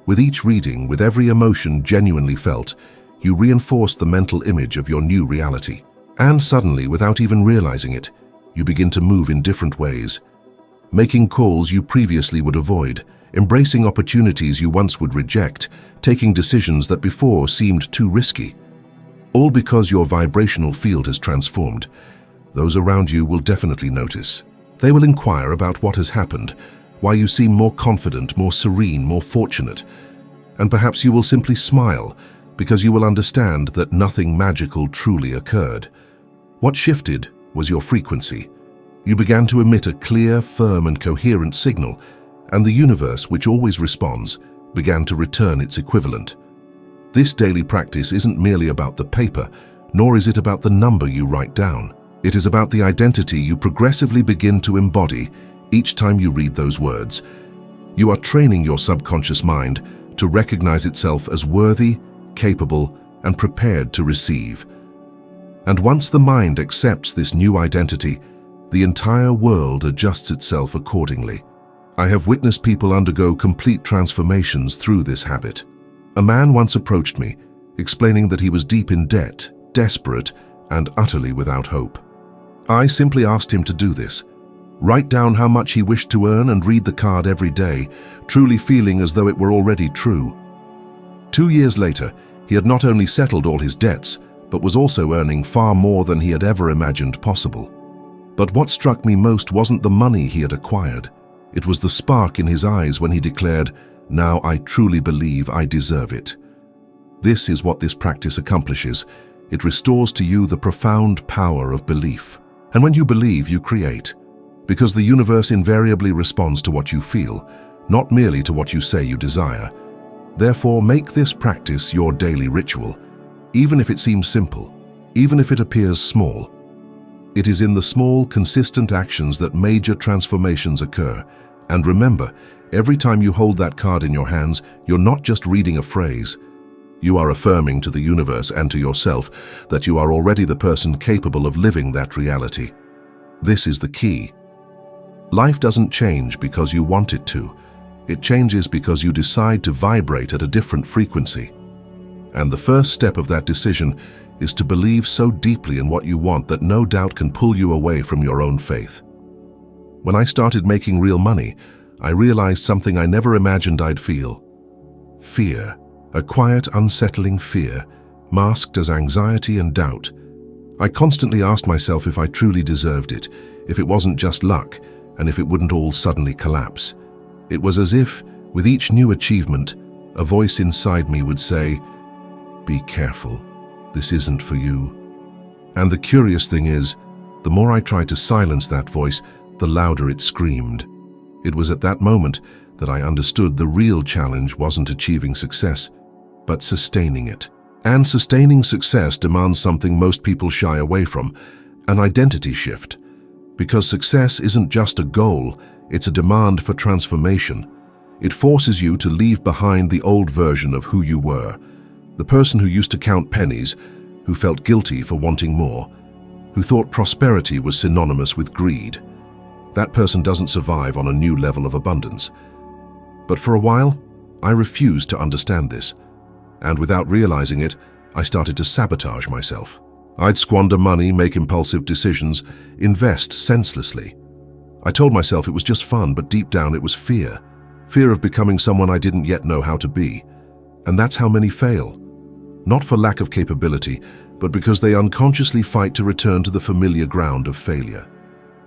With each reading, with every emotion genuinely felt, you reinforce the mental image of your new reality. And suddenly, without even realizing it, you begin to move in different ways, making calls you previously would avoid, embracing opportunities you once would reject, taking decisions that before seemed too risky. All because your vibrational field has transformed. Those around you will definitely notice. They will inquire about what has happened, why you seem more confident, more serene, more fortunate. And perhaps you will simply smile, because you will understand that nothing magical truly occurred. What shifted was your frequency. You began to emit a clear, firm, and coherent signal, and the universe, which always responds, began to return its equivalent. This daily practice isn't merely about the paper, nor is it about the number you write down. It is about the identity you progressively begin to embody each time you read those words. You are training your subconscious mind to recognize itself as worthy, capable, and prepared to receive. And once the mind accepts this new identity, the entire world adjusts itself accordingly. I have witnessed people undergo complete transformations through this habit. A man once approached me, explaining that he was deep in debt, desperate, and utterly without hope. I simply asked him to do this. Write down how much he wished to earn and read the card every day, truly feeling as though it were already true. 2 years later, he had not only settled all his debts, but was also earning far more than he had ever imagined possible. But what struck me most wasn't the money he had acquired. It was the spark in his eyes when he declared, "Now I truly believe I deserve it." This is what this practice accomplishes. It restores to you the profound power of belief. And when you believe, you create. Because the universe invariably responds to what you feel, not merely to what you say you desire. Therefore, make this practice your daily ritual, even if it seems simple, even if it appears small. It is in the small, consistent actions that major transformations occur. And remember, every time you hold that card in your hands, you're not just reading a phrase. You are affirming to the universe and to yourself that you are already the person capable of living that reality. This is the key. Life doesn't change because you want it to. It changes because you decide to vibrate at a different frequency. And the first step of that decision is to believe so deeply in what you want that no doubt can pull you away from your own faith. When I started making real money, I realized something I never imagined I'd feel. Fear. A quiet, unsettling fear, masked as anxiety and doubt. I constantly asked myself if I truly deserved it, if it wasn't just luck, and if it wouldn't all suddenly collapse. It was as if, with each new achievement, a voice inside me would say, "Be careful, this isn't for you." And the curious thing is, the more I tried to silence that voice, the louder it screamed. It was at that moment that I understood the real challenge wasn't achieving success, but sustaining it. And sustaining success demands something most people shy away from, an identity shift. Because success isn't just a goal, it's a demand for transformation. It forces you to leave behind the old version of who you were, the person who used to count pennies, who felt guilty for wanting more, who thought prosperity was synonymous with greed. That person doesn't survive on a new level of abundance. But for a while, I refused to understand this. And without realizing it, I started to sabotage myself. I'd squander money, make impulsive decisions, invest senselessly. I told myself it was just fun, but deep down it was fear. Fear of becoming someone I didn't yet know how to be. And that's how many fail. Not for lack of capability, but because they unconsciously fight to return to the familiar ground of failure.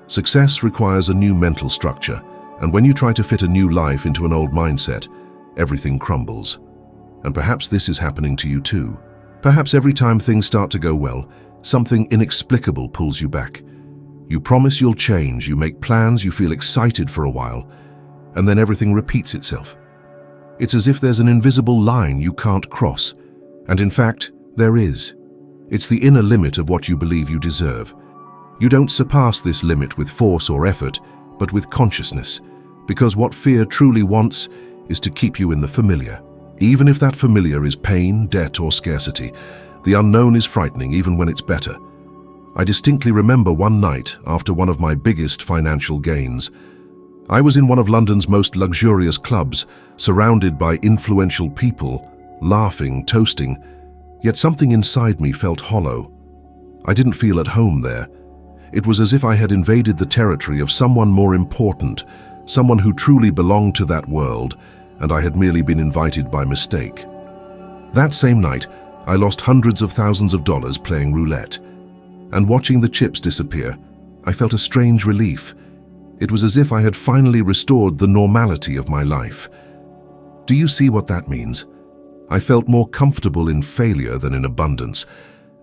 Success requires a new mental structure, and when you try to fit a new life into an old mindset, everything crumbles. And perhaps this is happening to you too. Perhaps every time things start to go well, something inexplicable pulls you back. You promise you'll change, you make plans, you feel excited for a while, and then everything repeats itself. It's as if there's an invisible line you can't cross, and in fact, there is. It's the inner limit of what you believe you deserve. You don't surpass this limit with force or effort, but with consciousness, because what fear truly wants is to keep you in the familiar. Even if that familiar is pain, debt, or scarcity, the unknown is frightening even when it's better. I distinctly remember one night after one of my biggest financial gains. I was in one of London's most luxurious clubs, surrounded by influential people, laughing, toasting, yet something inside me felt hollow. I didn't feel at home there. It was as if I had invaded the territory of someone more important, someone who truly belonged to that world, and I had merely been invited by mistake. That same night, I lost hundreds of thousands of dollars playing roulette. And watching the chips disappear, I felt a strange relief. It was as if I had finally restored the normality of my life. Do you see what that means? I felt more comfortable in failure than in abundance,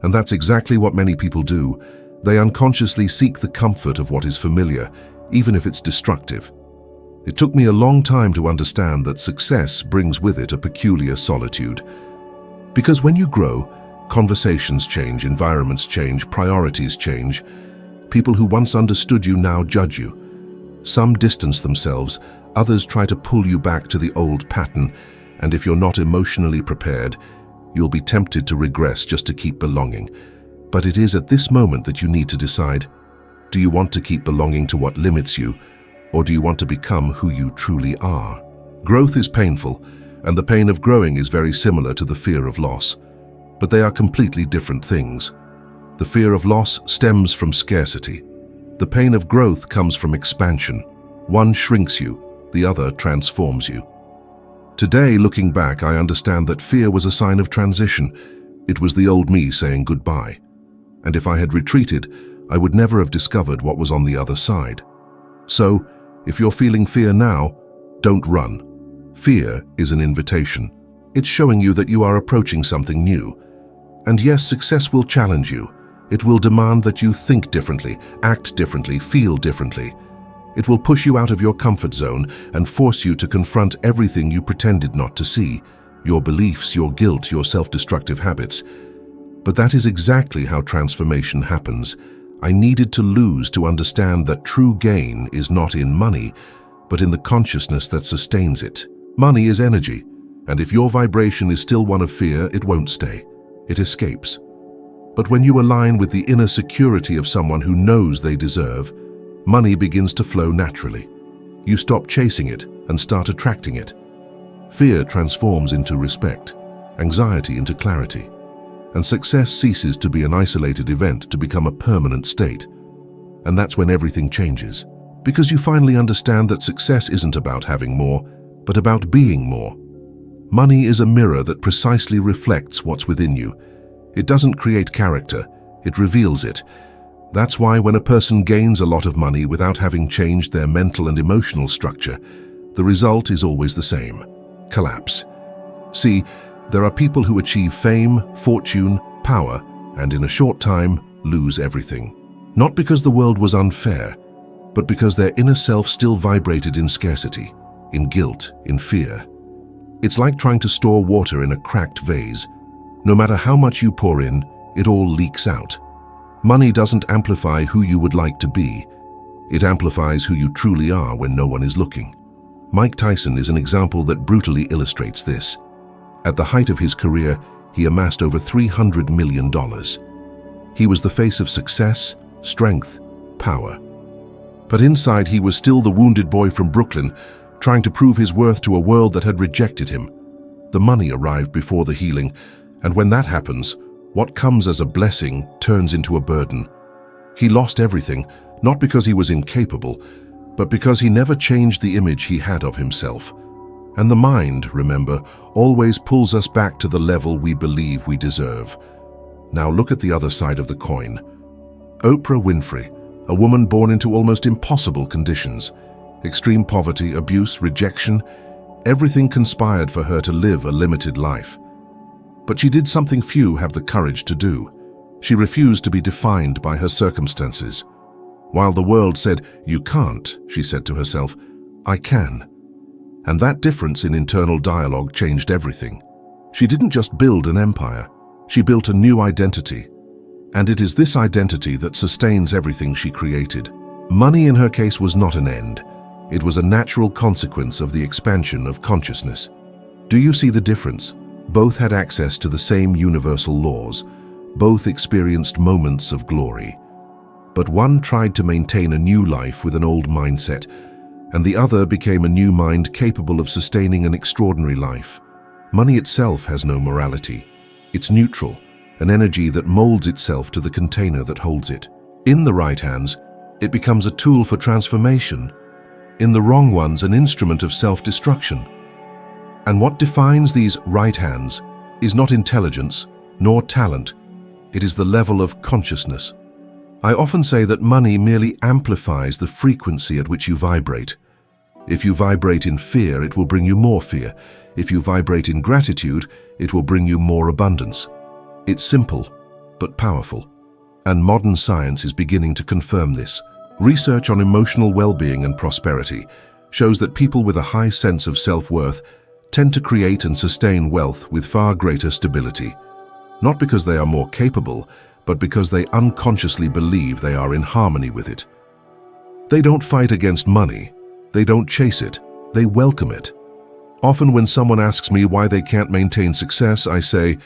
and that's exactly what many people do. They unconsciously seek the comfort of what is familiar, even if it's destructive. It took me a long time to understand that success brings with it a peculiar solitude. Because when you grow, conversations change, environments change, priorities change. People who once understood you now judge you. Some distance themselves, others try to pull you back to the old pattern, and if you're not emotionally prepared, you'll be tempted to regress just to keep belonging. But it is at this moment that you need to decide, do you want to keep belonging to what limits you, or do you want to become who you truly are? Growth is painful, and the pain of growing is very similar to the fear of loss. But they are completely different things. The fear of loss stems from scarcity. The pain of growth comes from expansion. One shrinks you, the other transforms you. Today, looking back, I understand that fear was a sign of transition. It was the old me saying goodbye. And if I had retreated, I would never have discovered what was on the other side. So, if you're feeling fear now, don't run. Fear is an invitation. It's showing you that you are approaching something new. And yes, success will challenge you. It will demand that you think differently, act differently, feel differently. It will push you out of your comfort zone and force you to confront everything you pretended not to see, your beliefs, your guilt, your self-destructive habits. But that is exactly how transformation happens. I needed to lose to understand that true gain is not in money, but in the consciousness that sustains it. Money is energy, and if your vibration is still one of fear, it won't stay. It escapes. But when you align with the inner security of someone who knows they deserve, money begins to flow naturally. You stop chasing it and start attracting it. Fear transforms into respect, anxiety into clarity, and success ceases to be an isolated event to become a permanent state. And that's when everything changes, because you finally understand that success isn't about having more, but about being more. Money is a mirror that precisely reflects what's within you. It doesn't create character, it reveals it. That's why when a person gains a lot of money without having changed their mental and emotional structure, the result is always the same: collapse. See, there are people who achieve fame, fortune, power, and in a short time lose everything. Not because the world was unfair, but because their inner self still vibrated in scarcity, in guilt, in fear. It's like trying to store water in a cracked vase. No matter how much you pour in, it all leaks out. Money doesn't amplify who you would like to be. It amplifies who you truly are when no one is looking. Mike Tyson is an example that brutally illustrates this. At the height of his career, he amassed over $300 million. He was the face of success, strength, power. But inside he was still the wounded boy from Brooklyn, trying to prove his worth to a world that had rejected him. The money arrived before the healing, and when that happens, What comes as a blessing turns into a burden. He lost everything, not because he was incapable, but because he never changed the image he had of himself. And the mind, remember, always pulls us back to the level we believe we deserve. Now look at the other side of the coin. Oprah Winfrey, a woman born into almost impossible conditions. Extreme poverty, abuse, rejection, everything conspired for her to live a limited life. But she did something few have the courage to do. She refused to be defined by her circumstances. While the world said, "You can't," she said to herself, "I can." And that difference in internal dialogue changed everything. She didn't just build an empire, she built a new identity. And it is this identity that sustains everything she created. Money in her case was not an end. It was a natural consequence of the expansion of consciousness. Do you see the difference? Both had access to the same universal laws. Both experienced moments of glory. But one tried to maintain a new life with an old mindset, and the other became a new mind capable of sustaining an extraordinary life. Money itself has no morality. It's neutral, an energy that molds itself to the container that holds it. In the right hands, it becomes a tool for transformation. In the wrong ones, an instrument of self-destruction. And what defines these right hands is not intelligence, nor talent. It is the level of consciousness. I often say that money merely amplifies the frequency at which you vibrate. If you vibrate in fear, it will bring you more fear. If you vibrate in gratitude, it will bring you more abundance. It's simple, but powerful. And modern science is beginning to confirm this. Research on emotional well-being and prosperity shows that people with a high sense of self-worth tend to create and sustain wealth with far greater stability. Not because they are more capable, but because they unconsciously believe they are in harmony with it. They don't fight against money. They don't chase it. They welcome it. Often when someone asks me why they can't maintain success, I say,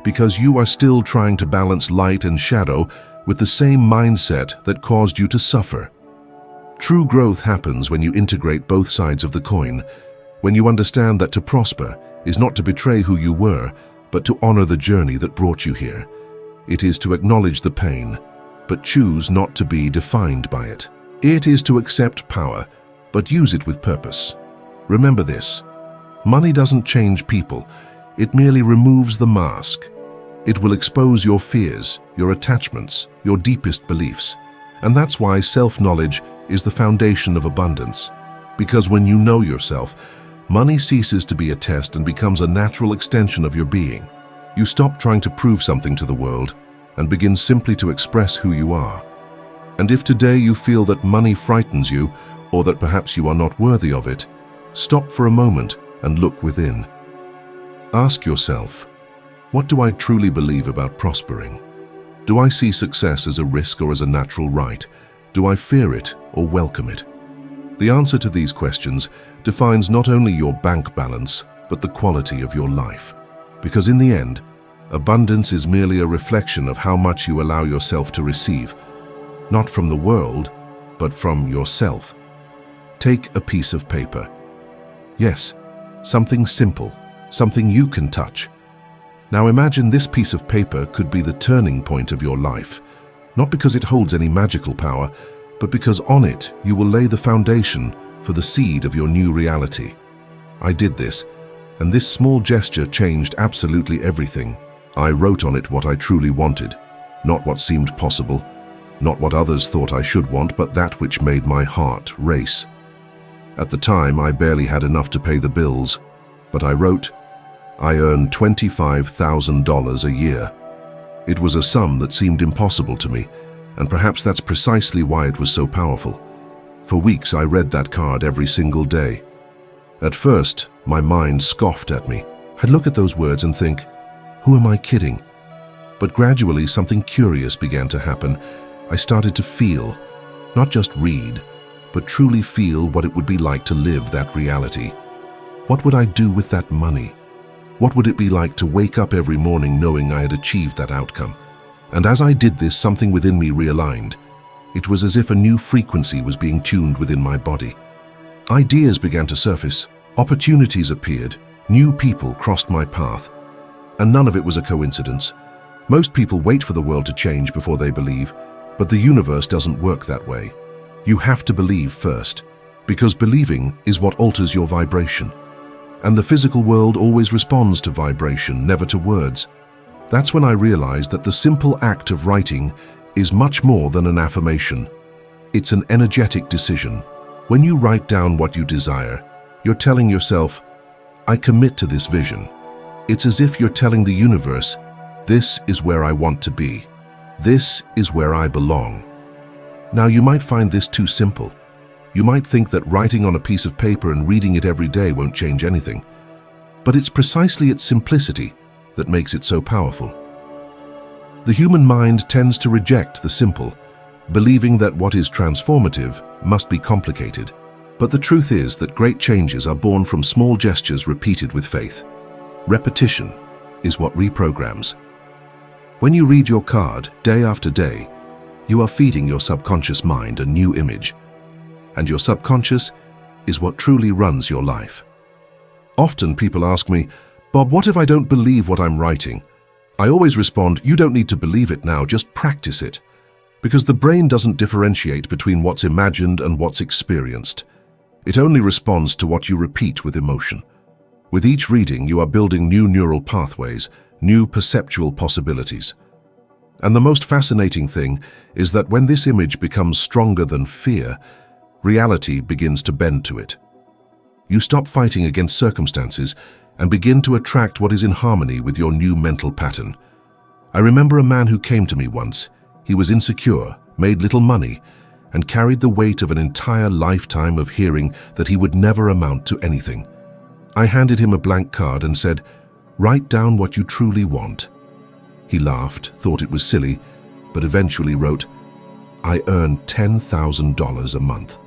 because you are still trying to balance light and shadow with the same mindset that caused you to suffer. True growth happens when you integrate both sides of the coin, when you understand that to prosper is not to betray who you were, but to honor the journey that brought you here. It is to acknowledge the pain, but choose not to be defined by it. It is to accept power, but use it with purpose. Remember this: money doesn't change people, it merely removes the mask. It will expose your fears, your attachments, your deepest beliefs. And that's why self-knowledge is the foundation of abundance. Because when you know yourself, money ceases to be a test and becomes a natural extension of your being. You stop trying to prove something to the world and begin simply to express who you are. And if today you feel that money frightens you, or that perhaps you are not worthy of it, stop for a moment and look within. Ask yourself, what do I truly believe about prospering? Do I see success as a risk or as a natural right? Do I fear it or welcome it? The answer to these questions defines not only your bank balance, but the quality of your life. Because in the end, abundance is merely a reflection of how much you allow yourself to receive, not from the world, but from yourself. Take a piece of paper. Yes, something simple, something you can touch. Now imagine this piece of paper could be the turning point of your life, not because it holds any magical power, but because on it you will lay the foundation for the seed of your new reality. I did this, and this small gesture changed absolutely everything. I wrote on it what I truly wanted, not what seemed possible, not what others thought I should want, but that which made my heart race. At the time, I barely had enough to pay the bills, but I wrote, I earn $25,000 a year. It was a sum that seemed impossible to me, and perhaps that's precisely why it was so powerful. For weeks I read that card every single day. At first, my mind scoffed at me. I'd look at those words and think, who am I kidding? But gradually something curious began to happen. I started to feel, not just read, but truly feel what it would be like to live that reality. What would I do with that money? What would it be like to wake up every morning knowing I had achieved that outcome? And as I did this, something within me realigned. It was as if a new frequency was being tuned within my body. Ideas began to surface, opportunities appeared, new people crossed my path. And none of it was a coincidence. Most people wait for the world to change before they believe, but the universe doesn't work that way. You have to believe first, because believing is what alters your vibration. And the physical world always responds to vibration, never to words. That's when I realized that the simple act of writing is much more than an affirmation. It's an energetic decision. When you write down what you desire, you're telling yourself, I commit to this vision. It's as if you're telling the universe, this is where I want to be. This is where I belong. Now, you might find this too simple. You might think that writing on a piece of paper and reading it every day won't change anything. But it's precisely its simplicity that makes it so powerful. The human mind tends to reject the simple, believing that what is transformative must be complicated. But the truth is that great changes are born from small gestures repeated with faith. Repetition is what reprograms. When you read your card day after day, you are feeding your subconscious mind a new image. And your subconscious is what truly runs your life. Often people ask me, Bob, what if I don't believe what I'm writing? I always respond, you don't need to believe it now, just practice it. Because the brain doesn't differentiate between what's imagined and what's experienced. It only responds to what you repeat with emotion. With each reading, you are building new neural pathways, new perceptual possibilities. And the most fascinating thing is that when this image becomes stronger than fear, reality begins to bend to it. You stop fighting against circumstances and begin to attract what is in harmony with your new mental pattern. I remember a man who came to me once. He was insecure, made little money, and carried the weight of an entire lifetime of hearing that he would never amount to anything. I handed him a blank card and said, write down what you truly want. He laughed, thought it was silly, but eventually wrote, I earn $10,000 a month.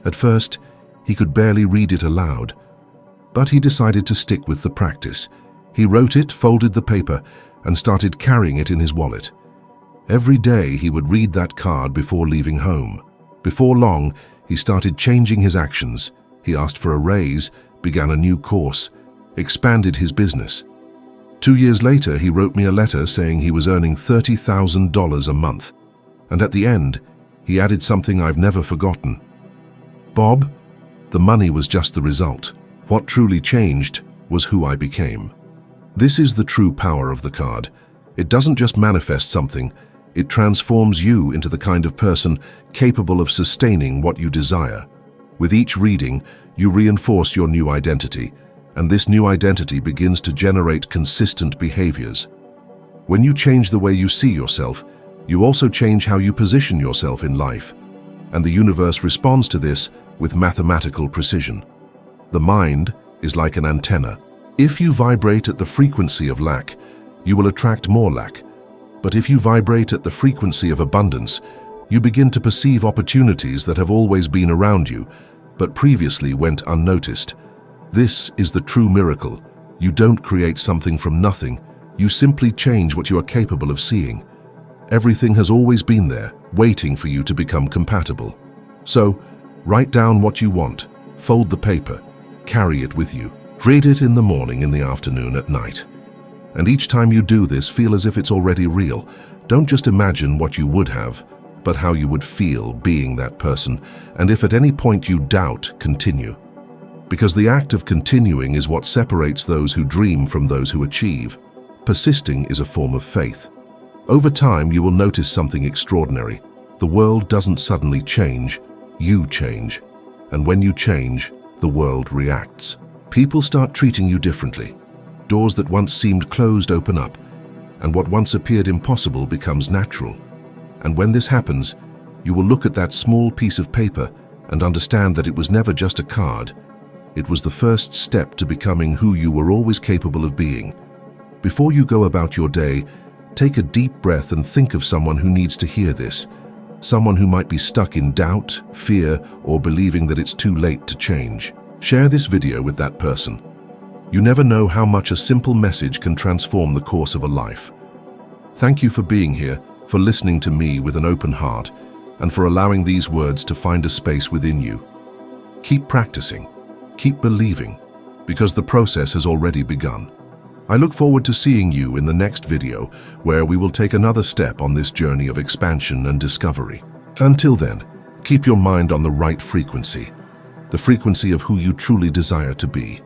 At first, he could barely read it aloud, but he decided to stick with the practice. He wrote it, folded the paper, and started carrying it in his wallet. Every day he would read that card before leaving home. Before long, he started changing his actions. He asked for a raise, began a new course, expanded his business. 2 years later, he wrote me a letter saying he was earning $30,000 a month. And at the end, he added something I've never forgotten. Bob, the money was just the result. What truly changed was who I became. This is the true power of the card. It doesn't just manifest something, it transforms you into the kind of person capable of sustaining what you desire. With each reading, you reinforce your new identity, and this new identity begins to generate consistent behaviors. When you change the way you see yourself, you also change how you position yourself in life, and the universe responds to this with mathematical precision. The mind is like an antenna. If you vibrate at the frequency of lack, you will attract more lack. But if you vibrate at the frequency of abundance, you begin to perceive opportunities that have always been around you, but previously went unnoticed. This is the true miracle. You don't create something from nothing. You simply change what you are capable of seeing. Everything has always been there, waiting for you to become compatible. So, write down what you want, fold the paper, carry it with you. Read it in the morning, in the afternoon, at night. And each time you do this, feel as if it's already real. Don't just imagine what you would have, but how you would feel being that person. And if at any point you doubt, continue. Because the act of continuing is what separates those who dream from those who achieve. Persisting is a form of faith. Over time, you will notice something extraordinary. The world doesn't suddenly change, you change. And when you change, the world reacts. People start treating you differently. Doors that once seemed closed open up, and what once appeared impossible becomes natural. And when this happens, you will look at that small piece of paper and understand that it was never just a card. It was the first step to becoming who you were always capable of being. Before you go about your day, take a deep breath and think of someone who needs to hear this. Someone who might be stuck in doubt, fear, or believing that it's too late to change. Share this video with that person. You never know how much a simple message can transform the course of a life. Thank you for being here, for listening to me with an open heart, and for allowing these words to find a space within you. Keep practicing, keep believing, because the process has already begun. I look forward to seeing you in the next video, where we will take another step on this journey of expansion and discovery. Until then, keep your mind on the right frequency, the frequency of who you truly desire to be.